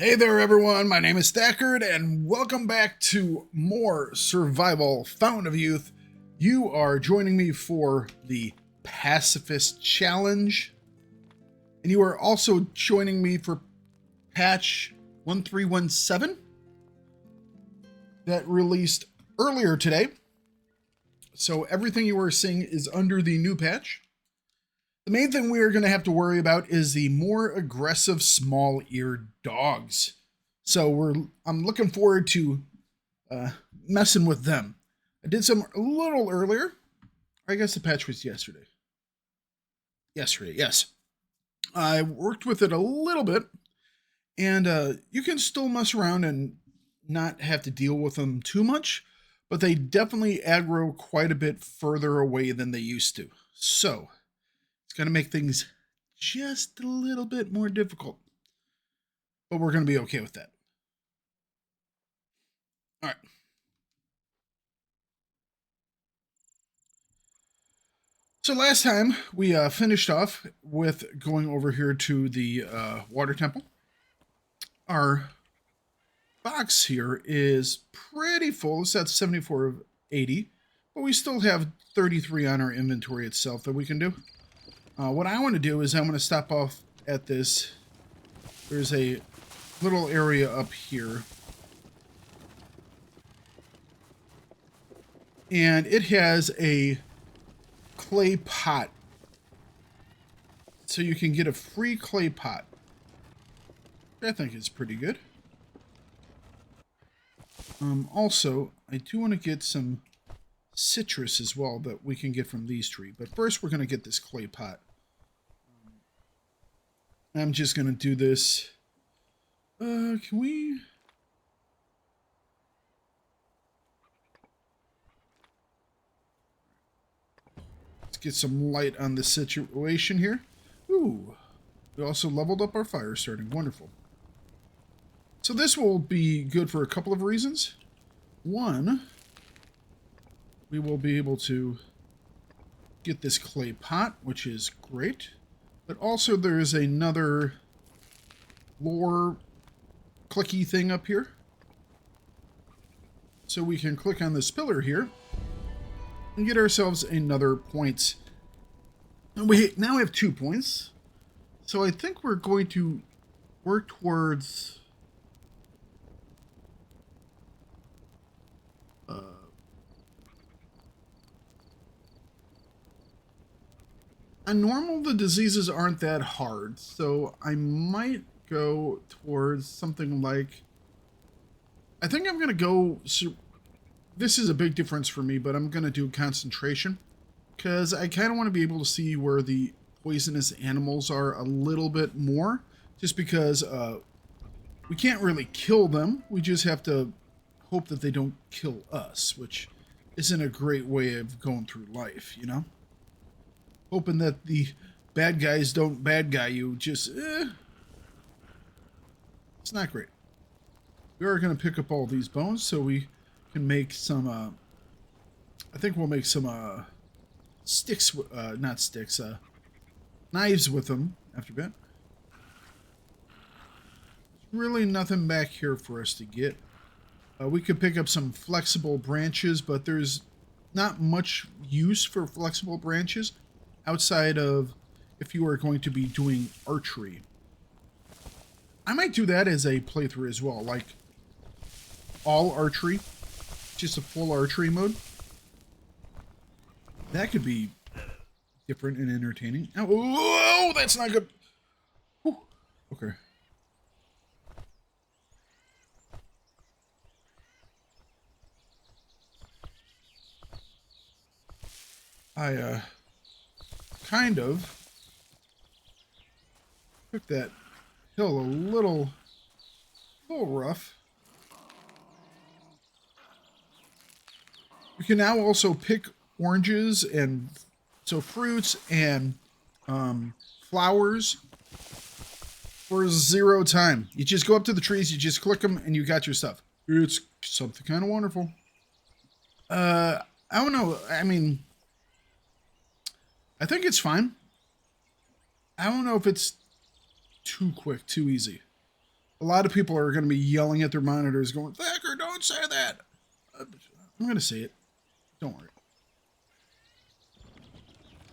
Hey there, everyone. My name is Thakard, and welcome back to more Survival Fountain of Youth. You are joining me for the Pacifist Challenge, and you are also joining me for patch 1317 that released earlier today. So everything you are seeing is under the new patch. The main thing we are going to have to worry about is the more aggressive small-eared dogs. So I'm looking forward to messing with them. I did some a little earlier. I guess the patch was yesterday. Yesterday, yes. I worked with it a little bit, and you can still mess around and not have to deal with them too much, but they definitely aggro quite a bit further away than they used to. So it's going to make things just a little bit more difficult, but we're going to be okay with that. All right. So last time we finished off with going over here to the water temple. Our box here is pretty full. It's at 74 of 80, but we still have 33 on our inventory itself that we can do. What I want to do is I'm going to stop off at this. There's a little area up here, and it has a clay pot, so you can get a free clay pot. I think it's pretty good. Also, I do want to get some citrus as well that we can get from these trees. But first, we're going to get this clay pot. I'm just going to do this. Can we... Let's get some light on the situation here. Ooh. We also leveled up our fire starting. Wonderful. So this will be good for a couple of reasons. One, we will be able to get this clay pot, which is great. But also there is another lore clicky thing up here. So we can click on this pillar here and get ourselves another point. And we now have 2 points. So I think we're going to work towards... on normal, the diseases aren't that hard, so I might go towards something like... I think I'm going to go... This is a big difference for me, but I'm going to do concentration, because I kind of want to be able to see where the poisonous animals are a little bit more, just because we can't really kill them. We just have to hope that they don't kill us, which isn't a great way of going through life, you know? Hoping that the bad guys don't bad guy you, just, it's not great. We are going to pick up all these bones so we can make some, I think we'll make some, sticks, not sticks, knives with them after a bit. There's really nothing back here for us to get. We could pick up some flexible branches, but there's not much use for flexible branches outside of if you are going to be doing archery. I might do that as a playthrough as well, like all archery, just a full archery mode. That could be different and entertaining. Oh, that's not good. Whew. Okay. I kind of took that hill a little rough. You can now also pick oranges and so fruits and flowers for 0 time. You just go up to the trees, you just click them, and you got your stuff. It's something kind of wonderful. I don't know. I mean, I think it's fine. I don't know if it's too quick, too easy. A lot of people are going to be yelling at their monitors going, Thakard, don't say that. I'm going to say it. Don't worry.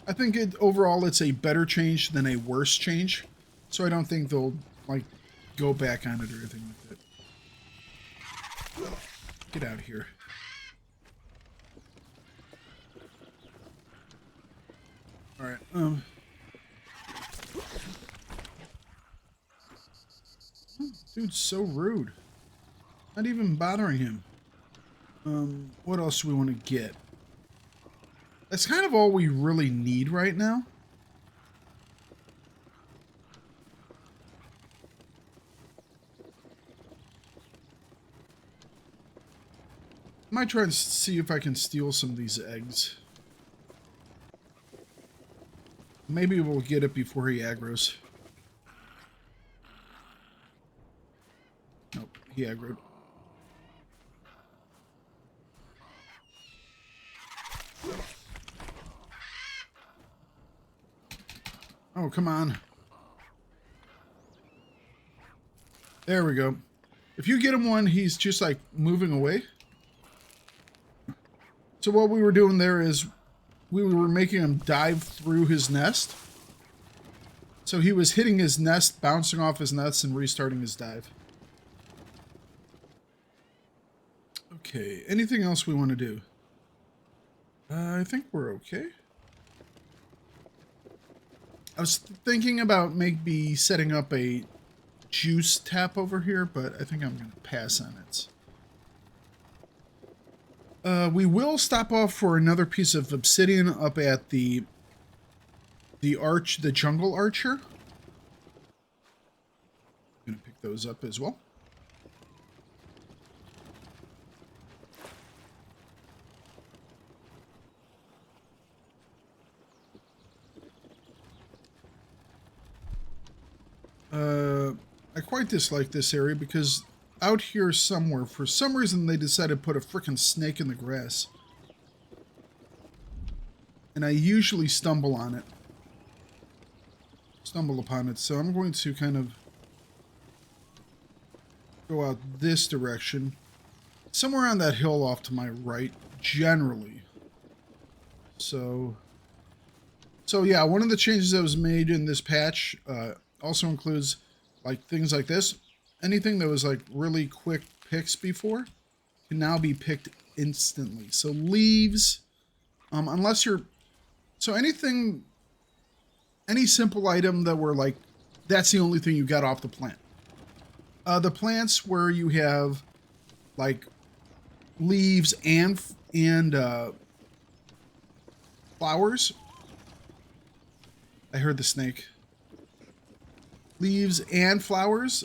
I think overall it's a better change than a worse change. So I don't think they'll like go back on it or anything like that. Get out of here. Alright, dude's so rude. Not even bothering him. What else do we want to get? That's kind of all we really need right now. Might try to see if I can steal some of these eggs. Maybe we'll get it before he aggroes. Nope, he aggroed. Oh, come on. There we go. If you get him one, he's just like moving away. So what we were doing there is we were making him dive through his nest. So he was hitting his nest, bouncing off his nest, and restarting his dive. Okay, anything else we want to do? I think we're okay. I was thinking about maybe setting up a juice tap over here, but I think I'm going to pass on it. We will stop off for another piece of obsidian up at the jungle archer. I'm going to pick those up as well. I quite dislike this area because out here somewhere, for some reason, they decided to put a frickin' snake in the grass. And I usually stumble on it. Stumble upon it. So I'm going to kind of go out this direction. Somewhere on that hill off to my right, generally. So yeah, one of the changes that was made in this patch also includes like things like this. Anything that was like really quick picks before can now be picked instantly. So leaves, unless you're, so anything, any simple item that were like, that's the only thing you got off the plant. The plants where you have like leaves and flowers. I heard the snake. Leaves and flowers,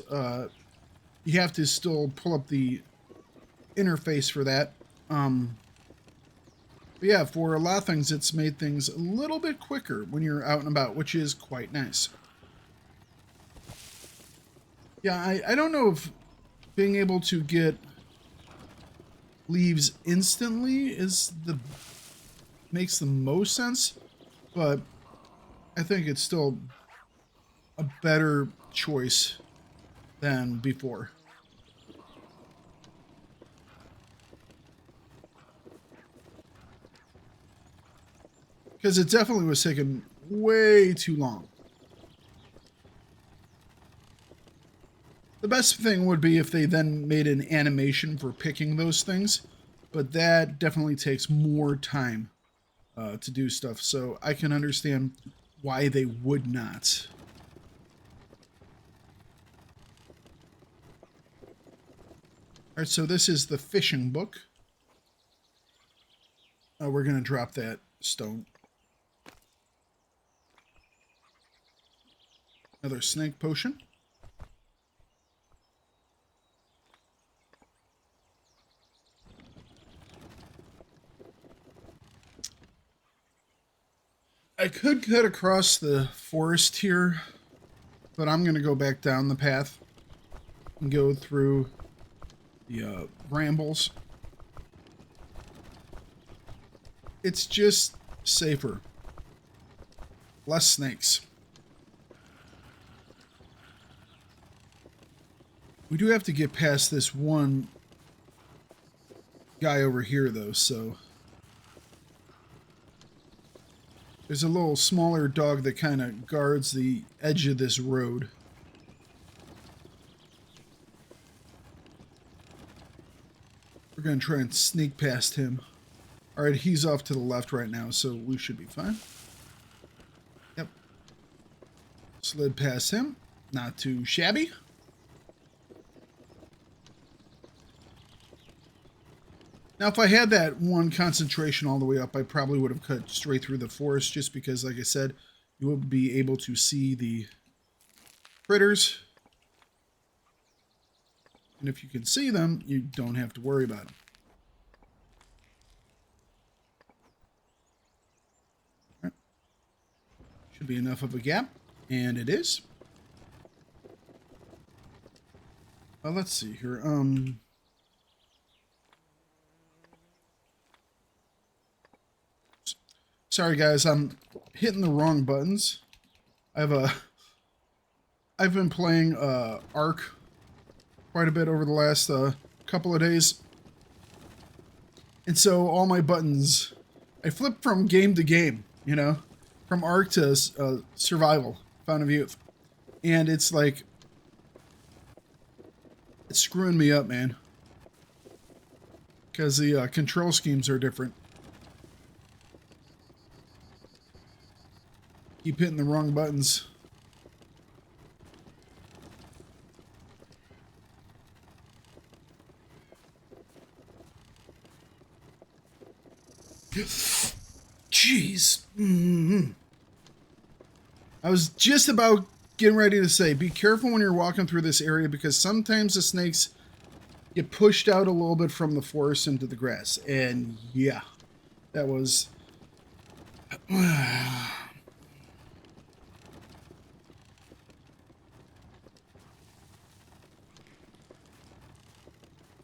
you have to still pull up the interface for that. But yeah, for a lot of things, it's made things a little bit quicker when you're out and about, which is quite nice. Yeah, I don't know if being able to get leaves instantly makes the most sense, but I think it's still a better choice than before. Because it definitely was taking way too long. The best thing would be if they then made an animation for picking those things, but that definitely takes more time to do stuff, so I can understand why they would not. Alright, so this is the fishing book. We're going to drop that stone. Another snake potion. I could cut across the forest here, but I'm going to go back down the path and go through the brambles. It's just safer. Less snakes. We do have to get past this one guy over here, though, so... There's a little smaller dog that kind of guards the edge of this road. We're going to try and sneak past him. Alright, he's off to the left right now, so we should be fine. Yep. Slid past him. Not too shabby. Now, if I had that one concentration all the way up, I probably would have cut straight through the forest, just because, like I said, you will be able to see the critters. And if you can see them, you don't have to worry about them. All right. Should be enough of a gap, and it is. Let's see here. Sorry guys, I'm hitting the wrong buttons. I've been playing Ark quite a bit over the last couple of days. And so all my buttons, I flip from game to game, you know, from Ark to Survival, Fountain of Youth. And it's like, it's screwing me up, man. Because the control schemes are different. Keep hitting the wrong buttons. Jeez. I was just about getting ready to say, be careful when you're walking through this area, because sometimes the snakes get pushed out a little bit from the forest into the grass. And yeah, that was...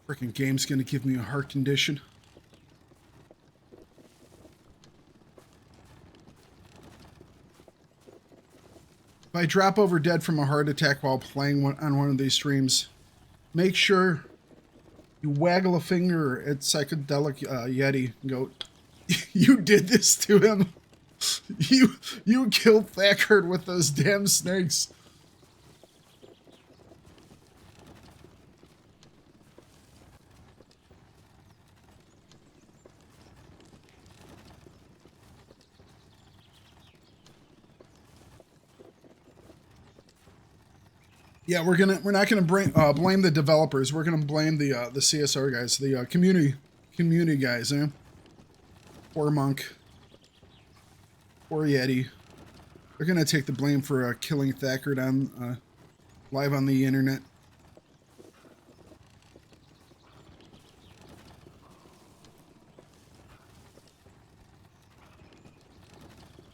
Freaking game's gonna give me a heart condition. If I drop over dead from a heart attack while playing on one of these streams, make sure you waggle a finger at Psychedelic Yeti and go, you did this to him. You killed Thakard with those damn snakes. Yeah, we're not gonna blame the developers. We're gonna blame the CSR guys, the community guys. Eh? Poor Monk, poor Yeti. They're gonna take the blame for killing Thakard on live on the internet.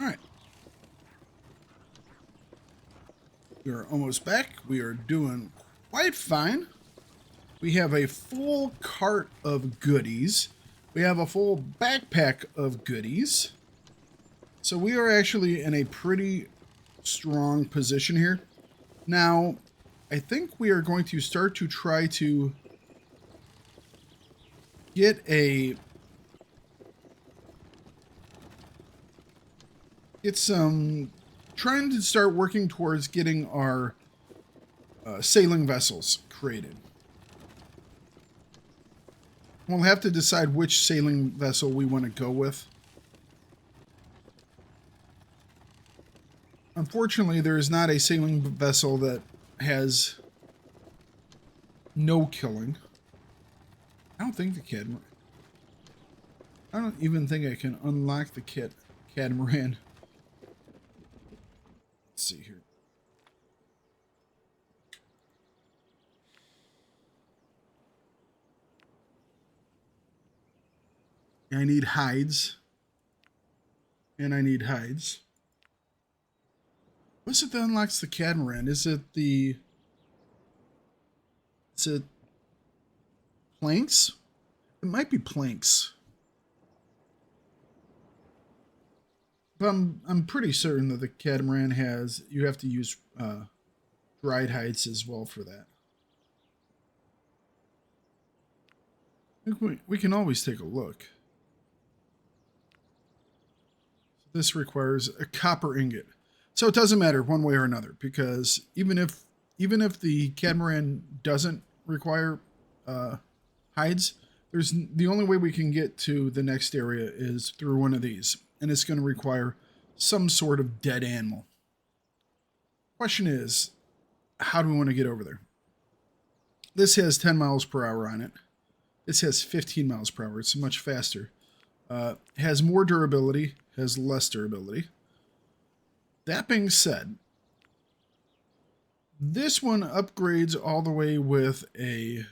All right. We are almost back. We are doing quite fine. We have a full cart of goodies. We have a full backpack of goodies. So we are actually in a pretty strong position here. Now, I think we are going to start to try to get some... trying to start working towards getting our sailing vessels created. We'll have to decide which sailing vessel we want to go with. Unfortunately, there is not a sailing vessel that has no killing. I don't think the catamaran... I don't even think I can unlock the catamaran. Let's see here. I need hides. And I need hides. What's it that unlocks the catamaran? Is it planks? It might be planks. But I'm pretty certain that the catamaran you have to use dried hides as well for that. I think we can always take a look. This requires a copper ingot. So it doesn't matter one way or another, because even if the catamaran doesn't require hides, there's the only way we can get to the next area is through one of these, and it's going to require some sort of dead animal. Question is, how do we want to get over there? This has 10 miles per hour on it. This has 15 miles per hour. It's much faster. Has more durability, has less durability. That being said, this one upgrades all the way with a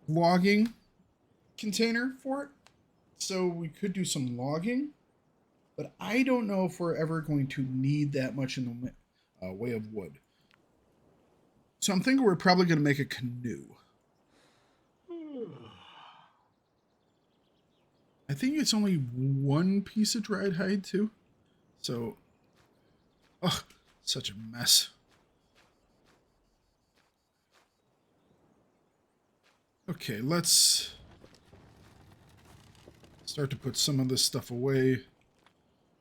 logging container for it. So we could do some logging, but I don't know if we're ever going to need that much in the way of wood. So I'm thinking we're probably going to make a canoe. I think it's only one piece of dried hide too. So, oh, such a mess. Okay, let's start to put some of this stuff away.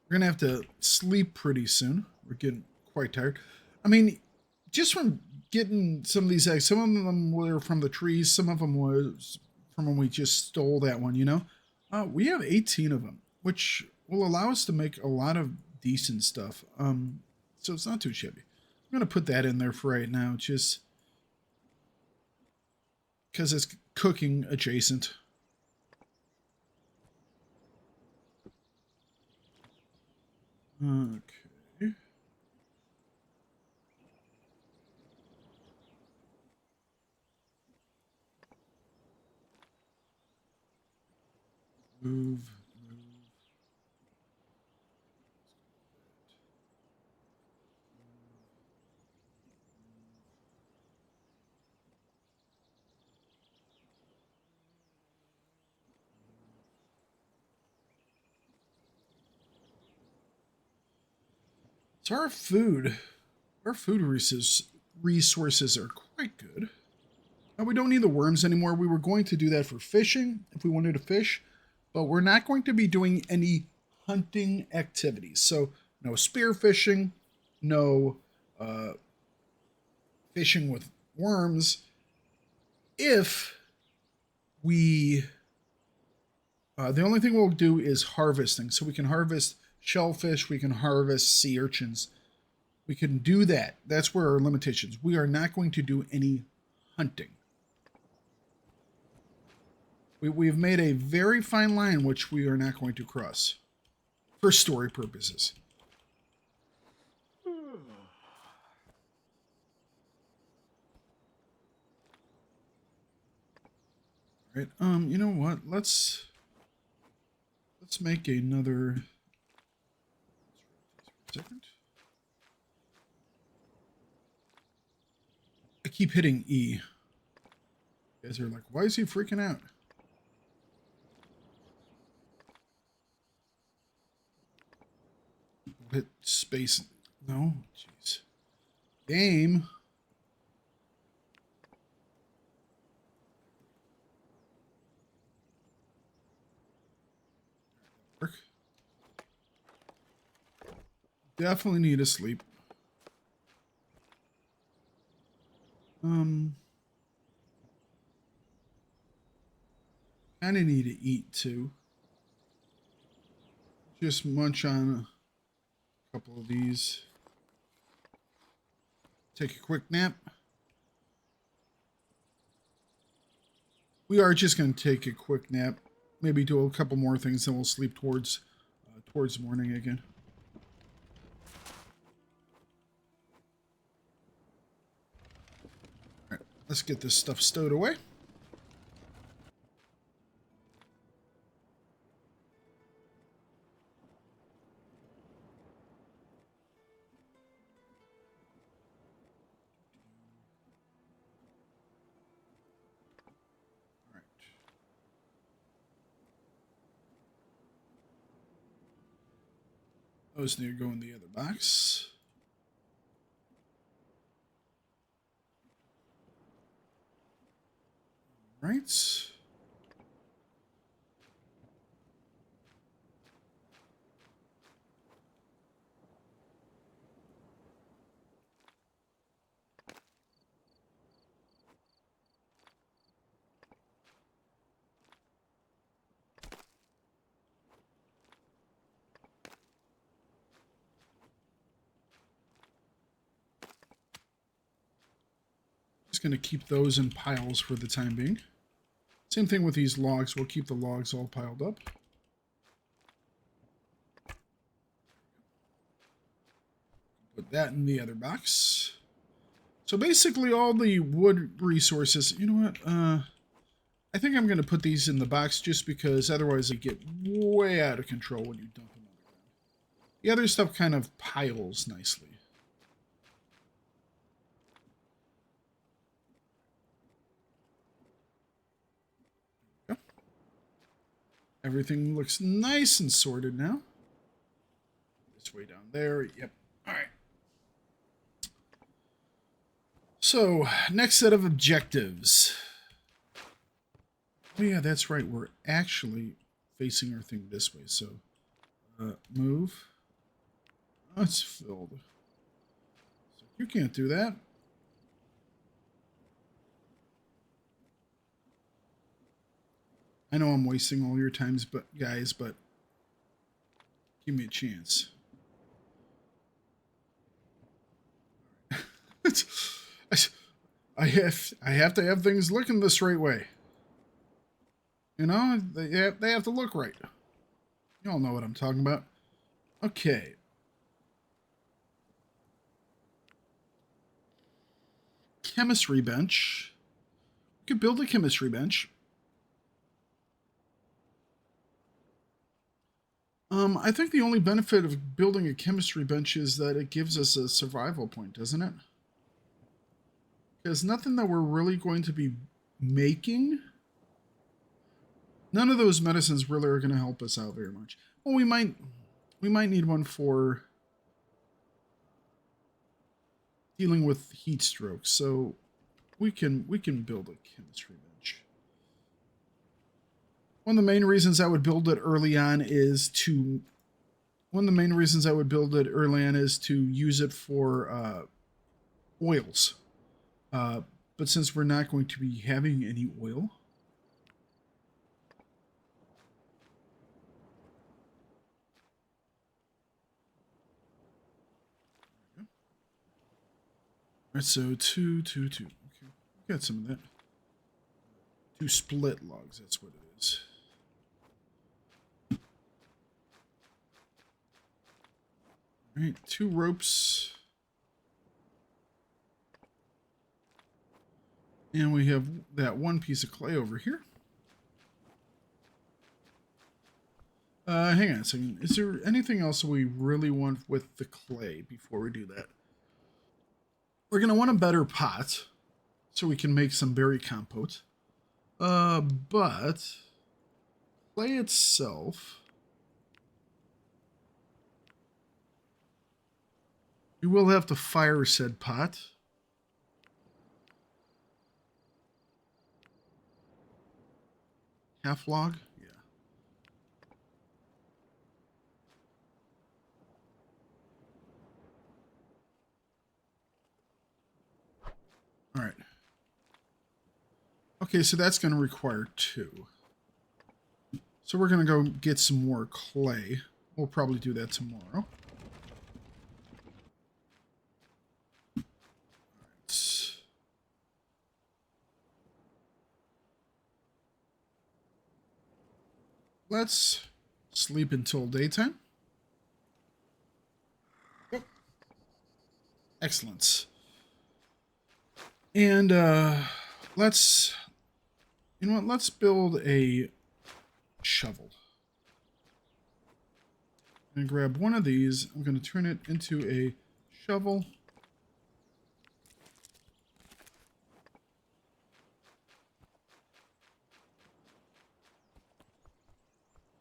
We're going to have to sleep pretty soon. We're getting quite tired. I mean, just from getting some of these eggs, some of them were from the trees, some of them was from when we just stole that one, you know? We have 18 of them, which will allow us to make a lot of decent stuff. So it's not too shabby. I'm going to put that in there for right now, just because it's cooking adjacent. Okay. Move. So our food resources are quite good. Now we don't need the worms anymore. We were going to do that for fishing if we wanted to fish, but we're not going to be doing any hunting activities. So no spear fishing, no fishing with worms. If we, the only thing we'll do is harvesting. So we can harvest shellfish, we can harvest sea urchins. We can do that. That's where our limitations. We are not going to do any hunting. We've made a very fine line which we are not going to cross for story purposes. All right. You know what? Let's make another. Second. I keep hitting E. You guys are like, why is he freaking out? Hit space. No, jeez. Game. Work. Definitely need to sleep. Kind of need to eat too. Just munch on a couple of these. Take a quick nap. We are just going to take a quick nap. Maybe do a couple more things, then we'll sleep towards morning again. All right, let's get this stuff stowed away. Those need to go in the other box. Right. Just going to keep those in piles for the time being. Same thing with these logs. We'll keep the logs all piled up. Put that in the other box. So basically all the wood resources, you know what? I think I'm going to put these in the box just because otherwise they get way out of control when you dump them underground. The other stuff kind of piles nicely. Everything looks nice and sorted now. This way down there. Yep. All right. So, next set of objectives. Oh yeah, that's right. We're actually facing our thing this way. So, move. Oh, it's filled. So you can't do that. I know I'm wasting all your times, but guys, but give me a chance. I have to have things looking this right way. You know, they have to look right. You all know what I'm talking about. Okay. Chemistry bench. We could build a chemistry bench. I think the only benefit of building a chemistry bench is that it gives us a survival point, doesn't it? Because nothing that we're really going to be making, none of those medicines really are going to help us out very much. Well, we might need one for dealing with heat stroke, so we can build a chemistry bench. One of the main reasons I would build it early on is to use it for oils. But since we're not going to be having any oil, right, so two. Okay, got some of that. 2 split logs, that's what it is. All right, 2 ropes. And we have that 1 piece of clay over here. Hang on a second. Is there anything else we really want with the clay before we do that? We're going to want a better pot so we can make some berry compote. But clay itself, we will have to fire said pot. Half log? Yeah. All right. Okay, so that's going to require 2. So we're going to go get some more clay. We'll probably do that tomorrow. Let's sleep until daytime. Yep. Excellent. And let's, you know what, let's build a shovel. I'm going to grab one of these. I'm going to turn it into a shovel.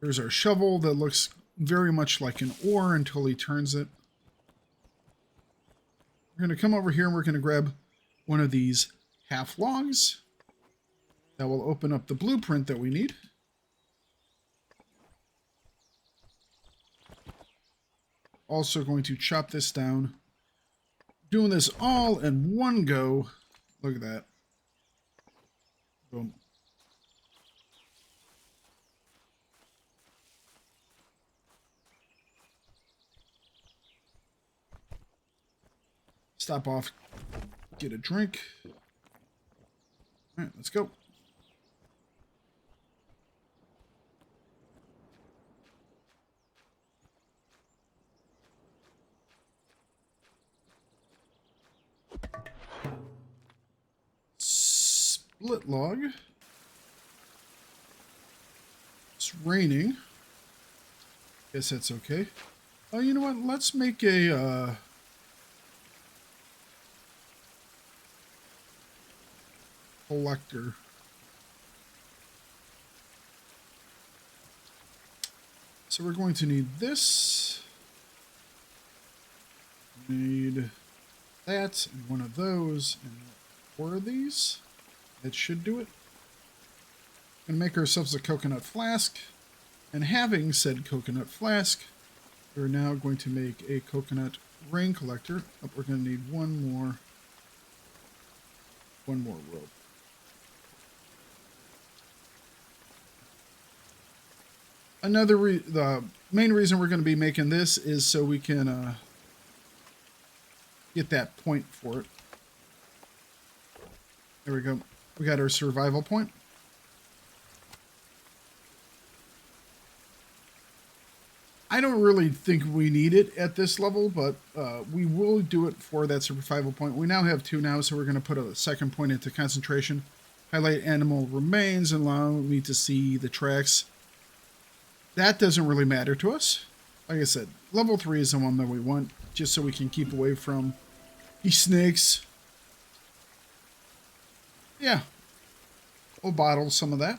There's our shovel that looks very much like an oar until he turns it. We're going to come over here and we're going to grab one of these half logs That will open up the blueprint that we need. Also going to chop this down. Doing this all in one go. Look at that. Boom. Stop off. Get a drink. All right, let's go. Split log. It's raining. Guess that's okay. Oh, you know what? Let's make a collector. So we're going to need this. Need that and one of those and 4 of these. That should do it. Gonna make ourselves a coconut flask. And having said coconut flask, we're now going to make a coconut rain collector. Oh, we're gonna need one more rope. The main reason we're going to be making this is so we can get that point for it. There we go. We got our survival point. I don't really think we need it at this level, but we will do it for that survival point. We now have 2 now, so we're going to put a second point into concentration. Highlight animal remains and allow me to see the tracks. That doesn't really matter to us. Like I said, level 3 is the one that we want, just so we can keep away from these snakes. Yeah. We'll bottle some of that.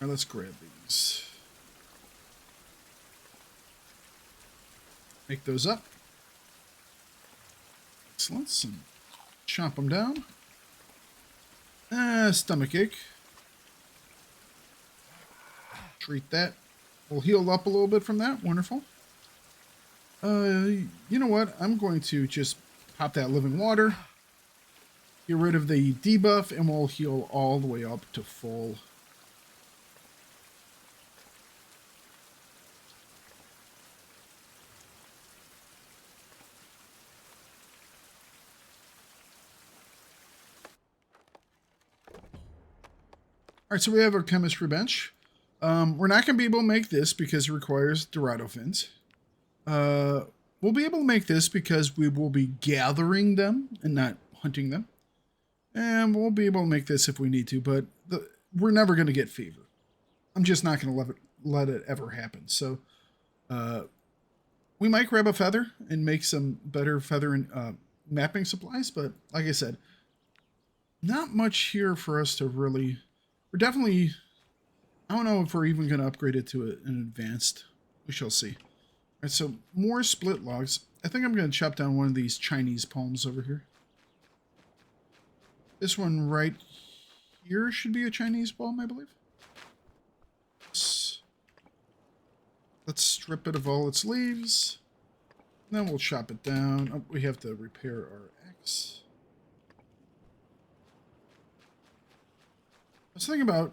All right, let's grab these. Make those up. Excellent. And chomp them down. Stomach ache. Treat that. We'll heal up a little bit from that. Wonderful. You know what? I'm going to just pop that living water. Get rid of the debuff, and we'll heal all the way up to full. Alright, so we have our chemistry bench. We're not going to be able to make this because it requires Dorado fins. We'll be able to make this because we will be gathering them and not hunting them. And we'll be able to make this if we need to, but we're never going to get fever. I'm just not going to let it ever happen. So we might grab a feather and make some better feather and mapping supplies, but like I said, not much here for us to really... We're definitely... I don't know if we're even going to upgrade it to an advanced. We shall see. All right, so more split logs. I think I'm going to chop down one of these Chinese palms over here. This one right here should be a Chinese palm, I believe. Let's strip it of all its leaves. Then we'll chop it down. Oh, we have to repair our axe. I was thinking about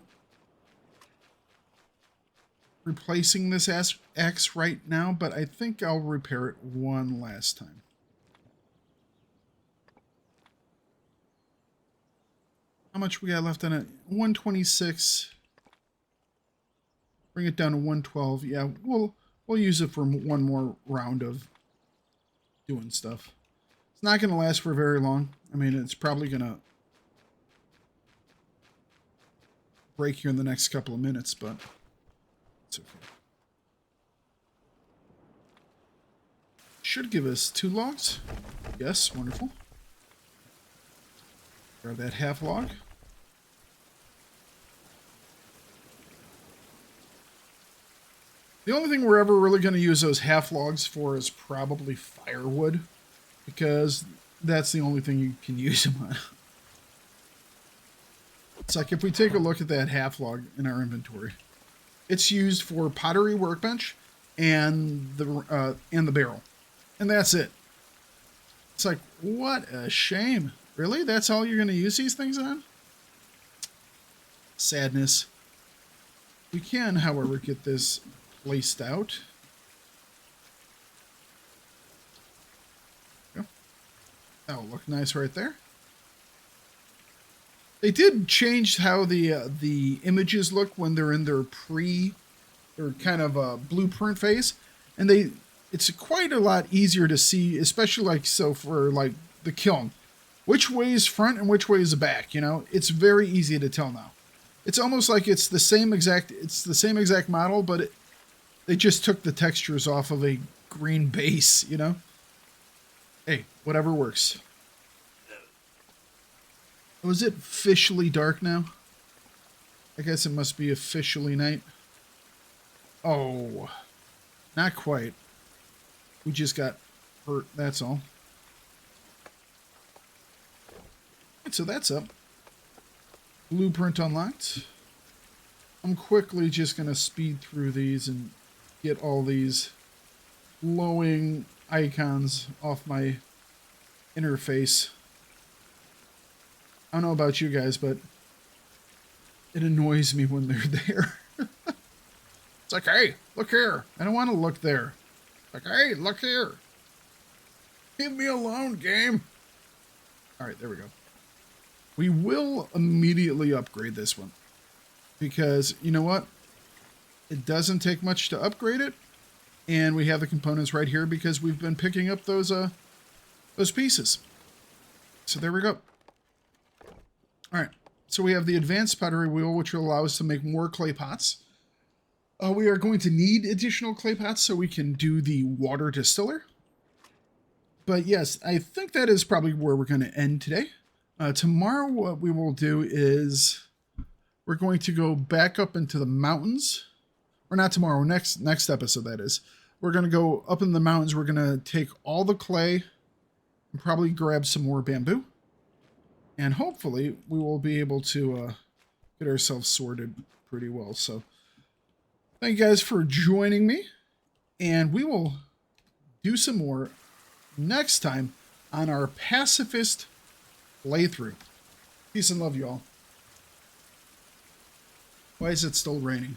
replacing this axe right now, but I think I'll repair it one last time. How much we got left on it? 126. Bring it down to 112. Yeah, we'll use it for one more round of doing stuff. It's not going to last for very long. I mean, it's probably going to break here in the next couple of minutes, but it's okay. Should give us 2 logs. Yes, wonderful. Grab that half log. The only thing we're ever really going to use those half logs for is probably firewood, because that's the only thing you can use them on. It's like if we take a look at that half log in our inventory, it's used for pottery workbench and the barrel, and that's it. It's like, what a shame. Really? That's all you're going to use these things on? Sadness. We can, however, get this placed out. That'll look nice right there. They did change how the images look when they're in their kind of blueprint phase, and it's quite a lot easier to see, especially like so for like the kiln, which way is front and which way is back. You know, it's very easy to tell now. It's almost like it's the same exact model, but they just took the textures off of a green base. You know, hey, whatever works. Was it officially dark now? I guess it must be officially night. Oh, not quite. We just got hurt, that's all. Right, so that's up. Blueprint unlocked. I'm quickly just going to speed through these and get all these glowing icons off my interface. I don't know about you guys, but it annoys me when they're there. It's like, hey, look here. I don't want to look there. Like, hey, look here. Leave me alone, game. All right, there we go. We will immediately upgrade this one. Because, you know what? It doesn't take much to upgrade it. And we have the components right here because we've been picking up those pieces. So there we go. All right, so we have the advanced pottery wheel, which will allow us to make more clay pots. We are going to need additional clay pots so we can do the water distiller. But yes, I think that is probably where we're going to end today. Tomorrow, what we will do is we're going to go back up into the mountains. Or not tomorrow, next episode, that is. We're going to go up in the mountains. We're going to take all the clay and probably grab some more bamboo. And hopefully we will be able to get ourselves sorted pretty well. So thank you guys for joining me. And we will do some more next time on our Pacifist playthrough. Peace and love, y'all. Why is it still raining?